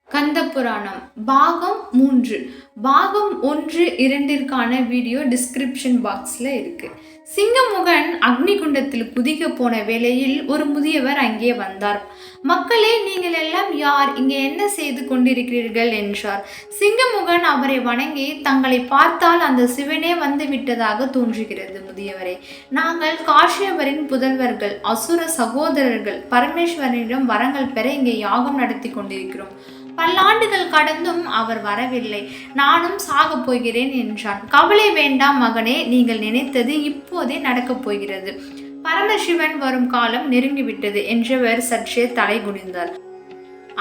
கந்த புராணம் பாகம் 3 பாகம் 1-2ற்கான video description பாக்ஸில் இருக்கு. சிங்கமுகன் அக்னிகுண்டத்தில் குதிக்க போன வேளையில் ஒரு முதியவர் அங்கே வந்தார். மக்களே, நீங்கள் எல்லாம் யார்? இங்கே என்ன செய்து கொண்டிருக்கிறீர்கள் என்றார். சிங்கமுகன் அவரை வணங்கி, தங்களை பார்த்தால் அந்த சிவனே வந்து விட்டதாக தோன்றுகிறது முதியவரே. நாங்கள் காஷ்யபரின் புதல்வர்கள், அசுர சகோதரர்கள். பரமேஸ்வரனிடம் வரங்கள் பெற இங்கே யாகம் நடத்தி கொண்டிருக்கிறோம். பல்லாண்டுகள் கடந்தும் அவர் வரவில்லை. நானும் சாகப் போகிறேன் என்றான். கவலை வேண்டாம் மகனே, நீங்கள் நினைத்தது இப்போதே நடக்கப் போகிறது. பரமசிவன் வரும் காலம் நெருங்கிவிட்டது என்றவர் சற்றே தலை குனிந்தார்.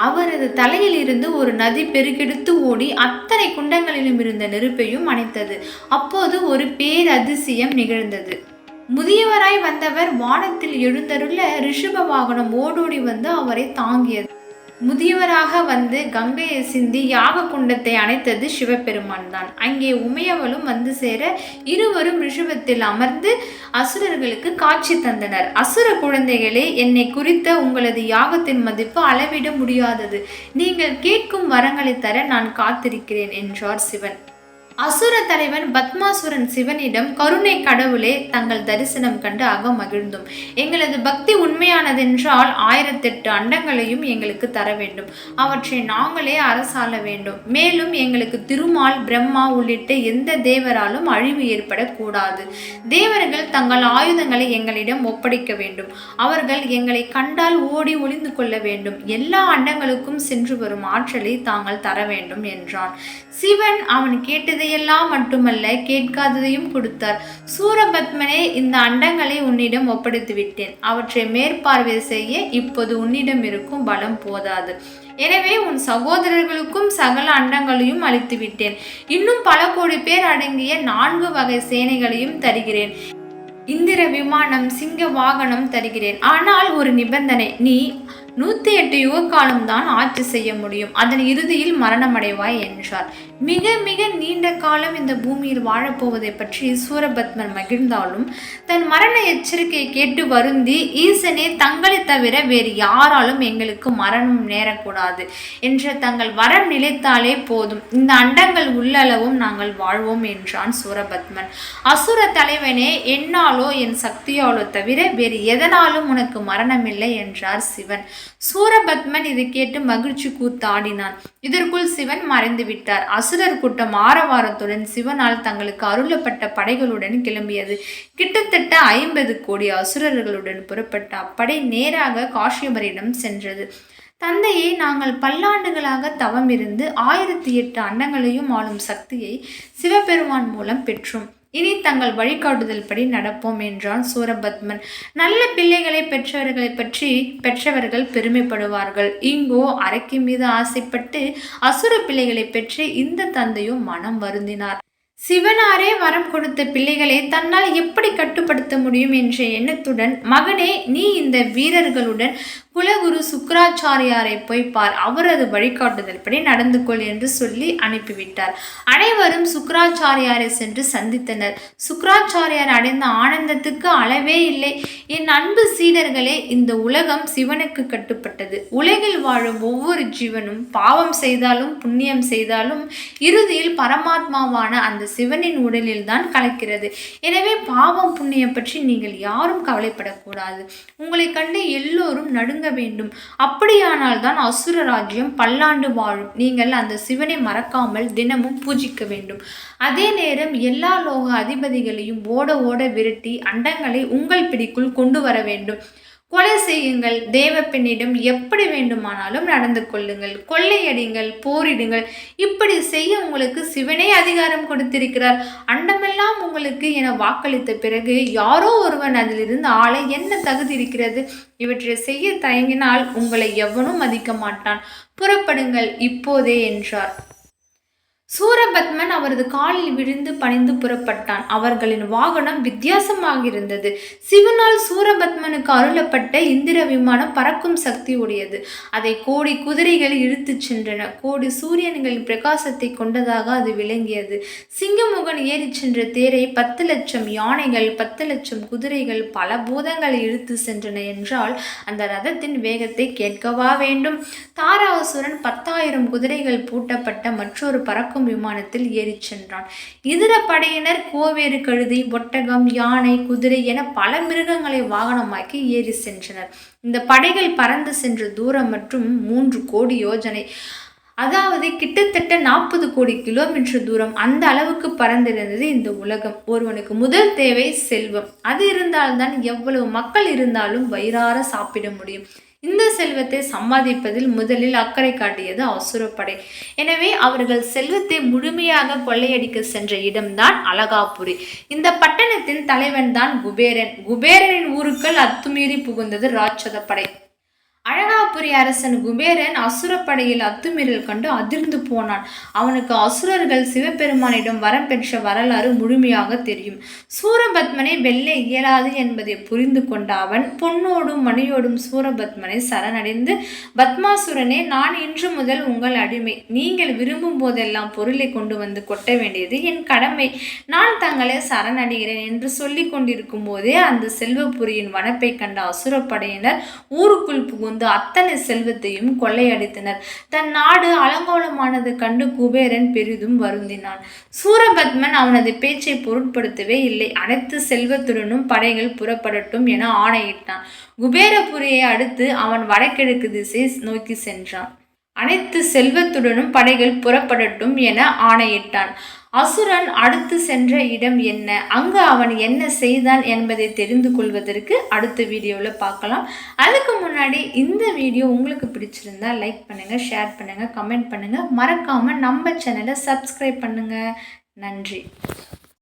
அவரது தலையில் இருந்து ஒரு நதி பெருக்கெடுத்து ஓடி அத்தனை குண்டங்களிலும் இருந்த நெருப்பையும் அணைத்தது. அப்போது ஒரு பேரதிசயம் நிகழ்ந்தது. முதியவராய் வந்தவர் வானத்தில் எழுந்தருள ரிஷப வாகனம் ஓடோடி வந்து அவரை தாங்கியது. முதியவராக வந்து கங்கையை சிந்தி யாக குண்டத்தை அணைத்தது சிவபெருமான் தான். அங்கே உமையவளும் வந்து சேர இருவரும் ரிஷபத்தில் அமர்ந்து அசுரர்களுக்கு காட்சி தந்தனர். அசுர குழந்தைகளே, என்னை குறித்த உங்களது யாகத்தின் மதிப்பு அளவிட முடியாதது. நீங்கள் கேட்கும் வரங்களை தர நான் காத்திருக்கிறேன் என்றார் சிவன். அசுர தலைவன் பத்மாசுரன் சிவனிடம், கருணை கடவுளே, தங்கள் தரிசனம் கண்டு அகமகிழ்ந்தோம். எங்களது பக்தி உண்மையானதென்றால் 1008 அண்டங்களையும் எங்களுக்கு தர வேண்டும். அவற்றை நாங்களே அரசாள வேண்டும். மேலும் எங்களுக்கு திருமால், பிரம்மா உள்ளிட்ட எந்த தேவராலும் அழிவு ஏற்படக்கூடாது. தேவர்கள் தங்கள் ஆயுதங்களை எங்களிடம் ஒப்படைக்க வேண்டும். அவர்கள் எங்களை கண்டால் ஓடி ஒளிந்து கொள்ள வேண்டும். எல்லா அண்டங்களுக்கும் சென்று வரும் ஆற்றலை தாங்கள் தர வேண்டும் என்றான். சிவன் அவன் கேட்டதையெல்லாம் மட்டுமல்ல, கேட்காததையும் கொடுத்தார். சூரபத்மனே, இந்த அண்டங்களை உன்னிடம் ஒப்படைத்து விட்டேன். அவற்றை மேற்பார்வை செய்ய இப்போது உன்னிடம் இருக்கும் பலம் போதாது. எனவே உன் சகோதரர்களுக்கும் சகல அண்டங்களையும் அளித்து விட்டேன். இன்னும் பல கோடி பேர் அடங்கிய 4 வகை சேனைகளையும் தருகிறேன். இந்திர விமானம், சிங்க வாகனம் தருகிறேன். ஆனால் ஒரு நிபந்தனை, நீ 108 யுகக்காலம் தான் ஆட்சி செய்ய முடியும். அதன் இறுதியில் மரணமடைவாய் என்றார். மிக மிக நீண்ட காலம் இந்த பூமியில் வாழப்போவதை பற்றி சூரபத்மன் மகிழ்ந்தாலும் தன் மரண எச்சரிக்கையை கேட்டு வருந்தி, ஈசனே, தங்களை தவிர வேறு யாராலும் எங்களுக்கு மரணம் நேரக்கூடாது என்ற தங்கள் வரம் நிலைத்தாலே போதும். இந்த அண்டங்கள் உள்ளளவும் நாங்கள் வாழ்வோம் என்றான் சூரபத்மன். அசுர தலைவனே, என்னாலோ என் சக்தியாலோ தவிர வேறு எதனாலும் உனக்கு மரணமில்லை என்றார் சிவன். சூரபத்மன் இதை கேட்டு மகிழ்ச்சி கூத்தாடினான். இதற்குள் சிவன் மறைந்து விட்டார். அசுரர் கூட்டம் ஆரவாரத்துடன் சிவனால் தங்களுக்கு அருளப்பட்ட படைகளுடன் கிளம்பியது. கிட்டத்தட்ட 50 கோடி அசுரர்களுடன் புறப்பட்ட அப்படை நேராக காஷ்யபரிடம் சென்றது. தந்தையே, நாங்கள் பல்லாண்டுகளாக தவம் இருந்து 1008 அண்டங்களையும் ஆளும் சக்தியை சிவபெருமான் மூலம் பெற்றோம். இனி தங்கள் வழிகாட்டுதல் படி நடப்போம் என்றான் சூரபத்மன். நல்ல பிள்ளைகளை பெற்றவர்கள் பெருமைப்படுவார்கள். இங்கோ அரக்கி மீது ஆசைப்பட்டு அசுர பிள்ளைகளை பெற்று இந்த தந்தையும் மனம் வருந்தினார். சிவனாரே வரம் கொடுத்த பிள்ளைகளை தன்னால் எப்படி கட்டுப்படுத்த முடியும் என்ற எண்ணத்துடன், மகனே, நீ இந்த வீரர்களுடன் குலகுரு சுக்கராச்சாரியாரை போய் பார். அவரது வழிகாட்டுதல் படி நடந்து கொள் என்று சொல்லி அனுப்பிவிட்டார். அனைவரும் சுக்கராச்சாரியாரை சென்று சந்தித்தனர். சுக்கராச்சாரியார் அடைந்த ஆனந்தத்துக்கு அளவே இல்லை. என் அன்பு சீடர்களே, இந்த உலகம் சிவனுக்கு கட்டுப்பட்டது. உலகில் வாழும் ஒவ்வொரு ஜீவனும் பாவம் செய்தாலும் புண்ணியம் செய்தாலும் இறுதியில் பரமாத்மாவான அந்த சிவனின் உடலில் தான் கலக்கிறது. எனவே பாவம் புண்ணியம் பற்றி நீங்கள் யாரும் கவலைப்படக்கூடாது. உங்களை கண்டு எல்லோரும் நடுங்க வேண்டும். அப்படியானால் தான் அசுர ராஜ்யம் பல்லாண்டு வாழும். நீங்கள் அந்த சிவனை மறக்காமல் தினமும் பூஜிக்க வேண்டும். அதே நேரம் எல்லா லோக அதிபதிகளையும் ஓட ஓட விரட்டி அண்டங்களை உங்கள் பிடிக்குள் கொண்டு வர வேண்டும். கொலை செய்யுங்கள். தேவ பெண்ணிடம் எப்படி வேண்டுமானாலும் நடந்து கொள்ளுங்கள். கொள்ளையடிங்கள், போரிடுங்கள். இப்படி செய்ய உங்களுக்கு சிவனே அதிகாரம் கொடுத்திருக்கிறார். அண்டமெல்லாம் உங்களுக்கு என வாக்களித்த பிறகு யாரோ ஒருவன் அதிலிருந்து ஆளை என்ன தகுதி இருக்கிறது? இவற்றை செய்ய தயங்கினால் உங்களை எவனும் மதிக்க மாட்டான். புறப்படுங்கள் இப்போதே என்றார். சூரபத்மன் அவரது காலில் விழுந்து பணிந்து புறப்பட்டான். அவர்களின் வாகனம் வித்தியாசமாக இருந்தது. சிவனால் சூரபத்மனுக்கு அருளப்பட்ட இந்திர விமானம் பறக்கும் சக்தி உடையது. அதை கோடி குதிரைகள் இழுத்துச் சென்றன. கோடி சூரியன்களின் பிரகாசத்தை கொண்டதாக அது விளங்கியது. சிங்கமுகன் ஏறிச் சென்ற தேரை 10,00,000 யானைகள், 10,00,000 குதிரைகள், பல பூதங்களை இழுத்து சென்றன என்றால் அந்த ரதத்தின் வேகத்தை கேட்கவா வேண்டும்? தாராசுரன் 10,000 குதிரைகள் பூட்டப்பட்ட மற்றொரு பறக்கும் விமானத்தில் ஏறிச் சென்றான். இதர படையினர் கோவேறு கழுதை, ஒட்டகம், யானை, குதிரை என பல மிருகங்களை வாகனமாக்கி ஏறி சென்றனர். இந்த படைகள் பறந்து சென்ற தூரம் மற்றும் 3 கோடி யோஜனை, அதாவது கிட்டத்தட்ட 40 கோடி கிலோமீட்டர் தூரம். அந்த அளவுக்கு பறந்திருந்தது இந்த உலகம். ஒருவனுக்கு முதல் தேவை செல்வம். அது இருந்தால்தான் எவ்வளவு மக்கள் இருந்தாலும் வயிறார சாப்பிட முடியும். இந்த செல்வத்தை சம்பாதிப்பதில் முதலில் அக்கறை காட்டியது அசுரப்படை. எனவே அவர்கள் செல்வத்தை முழுமையாக கொள்ளையடிக்க சென்ற இடம்தான் அலகாபுரி. இந்த பட்டணத்தின் தலைவன் தான் குபேரன். குபேரனின் ஊருக்குள் அத்துமீறி புகுந்தது ராட்சத படை. அழகாபுரி அரசன் குபேரன் அசுரப்படையில் அத்துமீறல் கண்டு அதிர்ந்து போனான். அவனுக்கு அசுரர்கள் சிவபெருமானிடம் வரம் பெற்ற வரலாறு முழுமையாக தெரியும். சூரபத்மனை வெல்ல இயலாது என்பதை புரிந்து கொண்ட அவன் பொன்னோடும் மணியோடும் சூரபத்மனை சரணடைந்து, பத்மாசுரனே, நான் இன்று முதல் உங்கள் அடிமை. நீங்கள் விரும்பும் போதெல்லாம் பொருளை கொண்டு வந்து கொட்ட வேண்டியது என் கடமை. நான் தங்களை சரணடைகிறேன் என்று சொல்லிக் கொண்டிருக்கும் போதே அந்த செல்வபுரியின் வனப்பை கண்ட அசுரப்படையினர் ஊருக்குள் புகுந்து அத்தனை செல்வத்தையும் கொள்ளையடித்தனர். தன் நாடு அலங்கோலமானது கண்டு குபேரன் பெரிதும் வருந்தினான். சூரபத்மன் அவனது பேச்சை பொருட்படுத்தவே இல்லை. அனைத்து செல்வத்துடனும் படைகள் புறப்படட்டும் என ஆணையிட்டான். குபேரபுரியை அடுத்து அவன் வடகிழக்கு திசை நோக்கி சென்றான். அனைத்து செல்வத்துடனும் படைகள் புறப்படட்டும் என ஆணையிட்டான். அசுரன் அடுத்து சென்ற இடம் என்ன, அங்கு அவன் என்ன செய்தான் என்பதை தெரிந்து கொள்வதற்கு அடுத்த வீடியோவில் பார்க்கலாம். அதுக்கு முன்னாடி இந்த வீடியோ உங்களுக்கு பிடிச்சிருந்தா லைக் பண்ணுங்கள், ஷேர் பண்ணுங்கள், கமெண்ட் பண்ணுங்கள். மறக்காமல் நம்ம சேனலை சப்ஸ்கிரைப் பண்ணுங்கள். நன்றி.